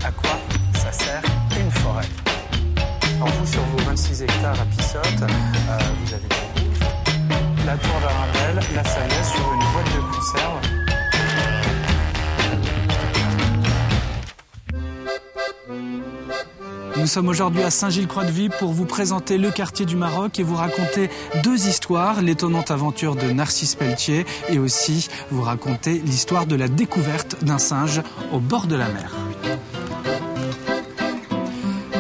à quoi ça sert une forêt. Alors vous, sur vos 26 hectares à Pissotte, vous avez du rouge, la tour d'Arundel, la Sagesse sur une boîte de conserve. Nous sommes aujourd'hui à Saint-Gilles-Croix-de-Vie pour vous présenter le quartier du Maroc et vous raconter deux histoires, l'étonnante aventure de Narcisse Pelletier et aussi vous raconter l'histoire de la découverte d'un singe au bord de la mer.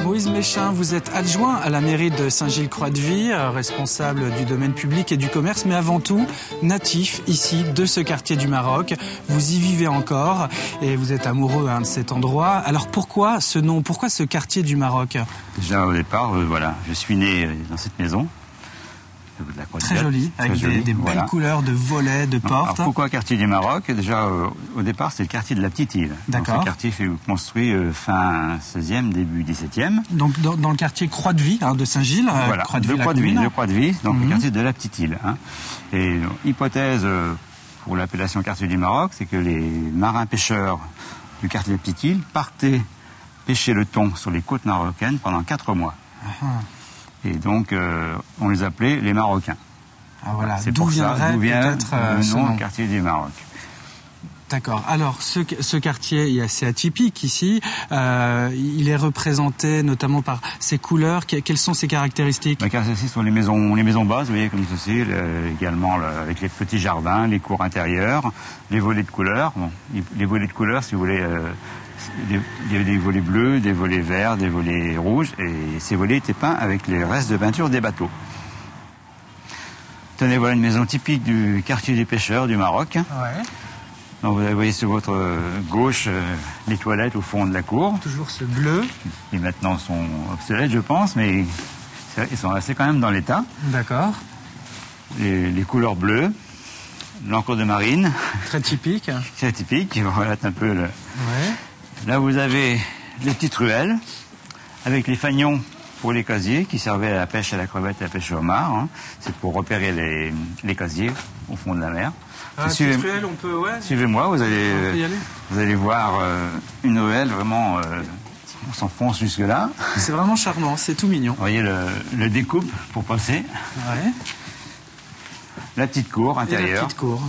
Moïse Méchin, vous êtes adjoint à la mairie de Saint-Gilles-Croix-de-Vie, responsable du domaine public et du commerce, mais avant tout natif ici de ce quartier du Maroc. Vous y vivez encore et vous êtes amoureux de cet endroit. Alors pourquoi ce nom, pourquoi ce quartier du Maroc? Déjà au départ, voilà, je suis né dans cette maison. Très joli, avec des belles couleurs de volets, de portes. Alors pourquoi quartier du Maroc? Déjà, au départ, c'est le quartier de la Petite Île. D'accord. Ce quartier fut construit fin 16e, début 17e. Donc dans le quartier Croix-de-Vie de Saint-Gilles. Voilà, de Croix-de-Vie, donc le quartier de la Petite Île. Et hypothèse pour l'appellation quartier du Maroc, c'est que les marins pêcheurs du quartier de la Petite Île partaient pêcher le thon sur les côtes marocaines pendant 4 mois. Et donc, on les appelait les Marocains. Ah voilà, c'est pour ça d'où vient le nom quartier du Maroc. D'accord. Alors, ce quartier est assez atypique ici. Il est représenté notamment par ses couleurs. Quelles sont ses caractéristiques? Les caractéristiques sont les maisons basses, vous voyez, comme ceci, également avec les petits jardins, les cours intérieurs, les volets de couleurs. Bon, les volets de couleurs, si vous voulez... Il y avait des volets bleus, des volets verts, des volets rouges, et ces volets étaient peints avec les restes de peinture des bateaux. Tenez, voilà une maison typique du quartier des pêcheurs du Maroc. Ouais. Donc vous voyez sur votre gauche les toilettes au fond de la cour. Toujours ce bleu. Qui maintenant sont obsolètes, je pense, mais ils sont restés quand même dans l'état. D'accord. Les couleurs bleues. L'encre de marine. Très typique. Très typique, voilà un peu le... Ouais. Là, vous avez les petites ruelles, avec les fanions pour les casiers, qui servaient à la pêche à la crevette et à la pêche au homard. C'est pour repérer les casiers au fond de la mer. Ruelle, on peut, ouais. Suivez-moi, vous allez voir une ruelle vraiment... on s'enfonce jusque-là. C'est vraiment charmant, c'est tout mignon. Vous voyez le découpe pour passer. Ouais. La petite cour intérieure. Et la petite cour.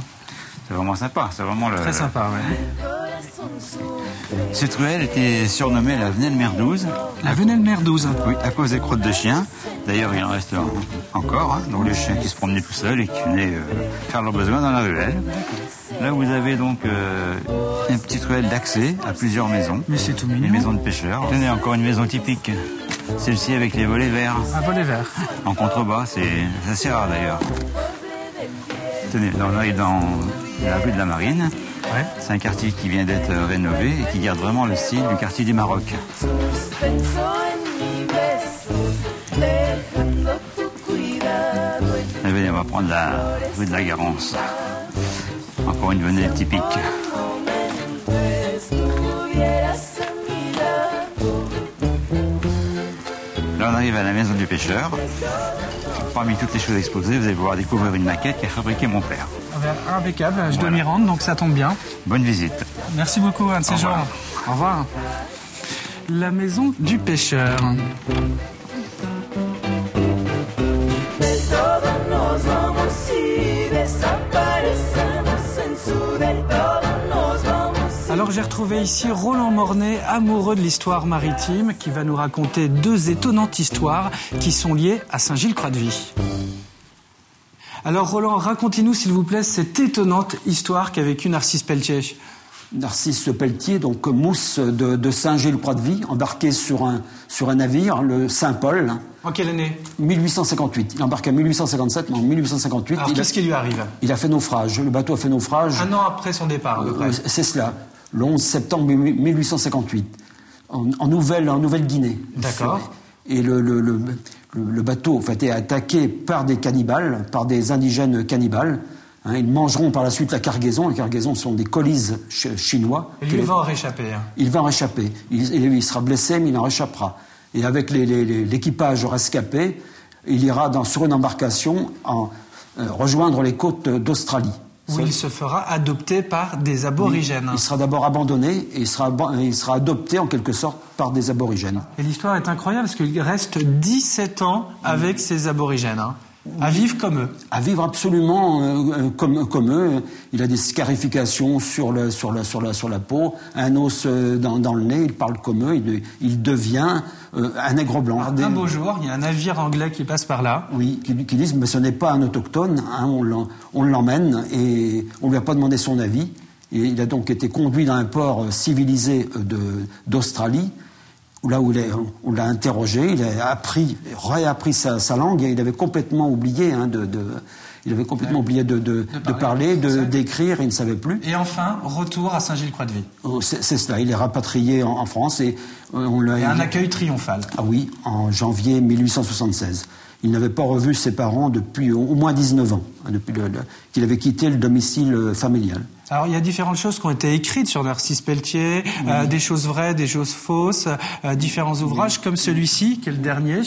C'est vraiment sympa, c'est vraiment Très sympa, ouais. Cette ruelle était surnommée la Venelle Merdouze. La Venelle Merdouze. Oui, à cause des crottes de chiens. D'ailleurs, il en reste encore, donc les chiens qui se promenaient tout seuls et qui venaient faire leurs besoins dans la ruelle. Là, vous avez donc une petite ruelle d'accès à plusieurs maisons. Mais c'est tout mignon. Des maisons de pêcheurs. Tenez, encore une maison typique. Celle-ci avec les volets verts. Un volet vert. En contrebas, c'est assez rare d'ailleurs. Tenez, là on arrive dans la rue de la Marine. Ouais. C'est un quartier qui vient d'être rénové et qui garde vraiment le style du quartier du Maroc. Allez, on va prendre la rue de la Garance. Encore une venelle typique. Là, on arrive à la maison du pêcheur. Parmi toutes les choses exposées, vous allez pouvoir découvrir une maquette qu'a fabriquée mon père. Impeccable, je dois m'y rendre, donc ça tombe bien. Bonne visite. Merci beaucoup, un de ces jours. Au revoir. La maison du pêcheur. Alors j'ai retrouvé ici Roland Mornay, amoureux de l'histoire maritime, qui va nous raconter deux étonnantes histoires qui sont liées à Saint-Gilles-Croix-de-Vie. Alors Roland, racontez-nous s'il vous plaît cette étonnante histoire qu'a vécue Narcisse Pelletier. Narcisse Pelletier, donc mousse de Saint-Gilles-Croix-de-Vie, embarqué sur un navire, le Saint-Paul. En quelle année? 1858. Il embarque en 1857, mais en 1858... Alors qu'est-ce qui lui arrive? Il a fait naufrage. Le bateau a fait naufrage. Un an après son départ, à peu près. C'est cela, le 11 septembre 1858, en Nouvelle-Guinée. D'accord. Et le bateau a été attaqué par des cannibales, par des indigènes cannibales. Ils mangeront par la suite la cargaison. Les cargaisons sont des colis chinois. Et lui, il va en réchapper. Il va en réchapper. Il sera blessé, mais il en réchappera. Et avec l'équipage rescapé, il ira sur une embarcation rejoindre les côtes d'Australie. où il se fera adopter par des aborigènes. Oui, il sera d'abord abandonné et il sera adopté en quelque sorte par des aborigènes. Et l'histoire est incroyable parce qu'il reste 17 ans avec ces aborigènes. À vivre comme eux. À vivre absolument comme eux. Il a des scarifications sur la peau, un os dans le nez, il parle comme eux, il devient un nègre blanc. Un beau jour, il y a un navire anglais qui passe par là. Oui, qui disent, mais ce n'est pas un autochtone, on l'emmène et on ne lui a pas demandé son avis. Et il a donc été conduit dans un port civilisé d'Australie, là où on l'a interrogé, il a réappris sa langue et il avait complètement oublié de parler, d'écrire, il ne savait plus. Et enfin, retour à Saint-Gilles-Croix-de-Vie. C'est cela, il est rapatrié en France et on l'a... Et un accueil triomphal. Ah oui, en janvier 1876. Il n'avait pas revu ses parents depuis au moins 19 ans, depuis qu'il avait quitté le domicile familial. Alors, il y a différentes choses qui ont été écrites sur Narcisse Pelletier, des choses vraies, des choses fausses, différents ouvrages comme celui-ci, qui est le dernier,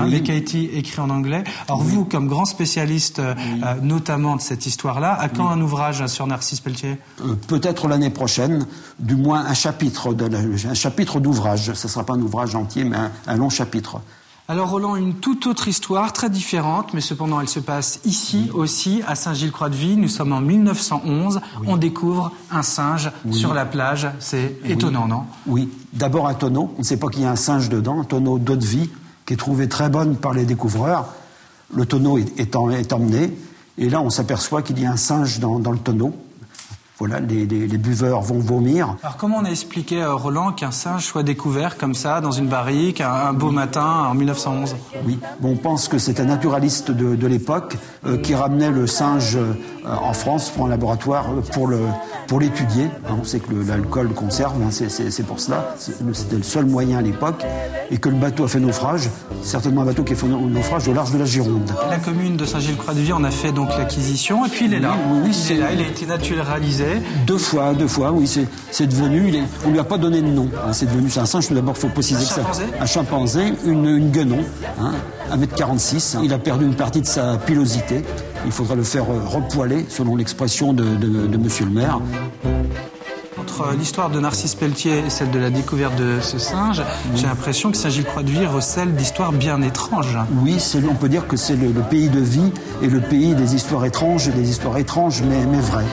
mais qui a été écrit en anglais. Alors, vous, comme grand spécialiste, notamment de cette histoire-là, à quand un ouvrage sur Narcisse Pelletier ? Peut-être l'année prochaine, du moins un chapitre d'ouvrage. Ce ne sera pas un ouvrage entier, mais un long chapitre. Alors Roland, une toute autre histoire, très différente, mais cependant elle se passe ici aussi, à Saint-Gilles-Croix-de-Vie. Nous sommes en 1911, on découvre un singe sur la plage. C'est étonnant, non ? Oui, d'abord un tonneau, on ne sait pas qu'il y a un singe dedans, un tonneau d'eau de vie, qui est trouvé très bonne par les découvreurs. Le tonneau est emmené, et là on s'aperçoit qu'il y a un singe dans le tonneau. Voilà, les buveurs vont vomir. Alors comment on a expliqué, Roland, qu'un singe soit découvert comme ça, dans une barrique, un beau matin, en 1911 ? Oui, on pense que c'est un naturaliste de l'époque qui ramenait le singe en France pour un laboratoire pour l'étudier. On sait que l'alcool conserve, c'est pour cela. C'était le seul moyen à l'époque. Et que le bateau a fait naufrage, certainement un bateau qui a fait naufrage au large de la Gironde. La commune de Saint-Gilles-Croix-de-Vie en a fait donc l'acquisition, et puis il est là. Oui, il a été naturalisé. Deux fois, oui, c'est devenu, on lui a pas donné de nom. C'est un singe, tout d'abord, il faut préciser que c'est un chimpanzé, une guenon, 1m46. Il a perdu une partie de sa pilosité. Il faudra le faire repoiler, selon l'expression de monsieur le maire. Entre l'histoire de Narcisse Pelletier et celle de la découverte de ce singe, j'ai l'impression que Saint-Gilles-Croix-de-Vie recèle d'histoires bien étranges. Oui, on peut dire que c'est le pays de vie et le pays des histoires étranges mais vraies.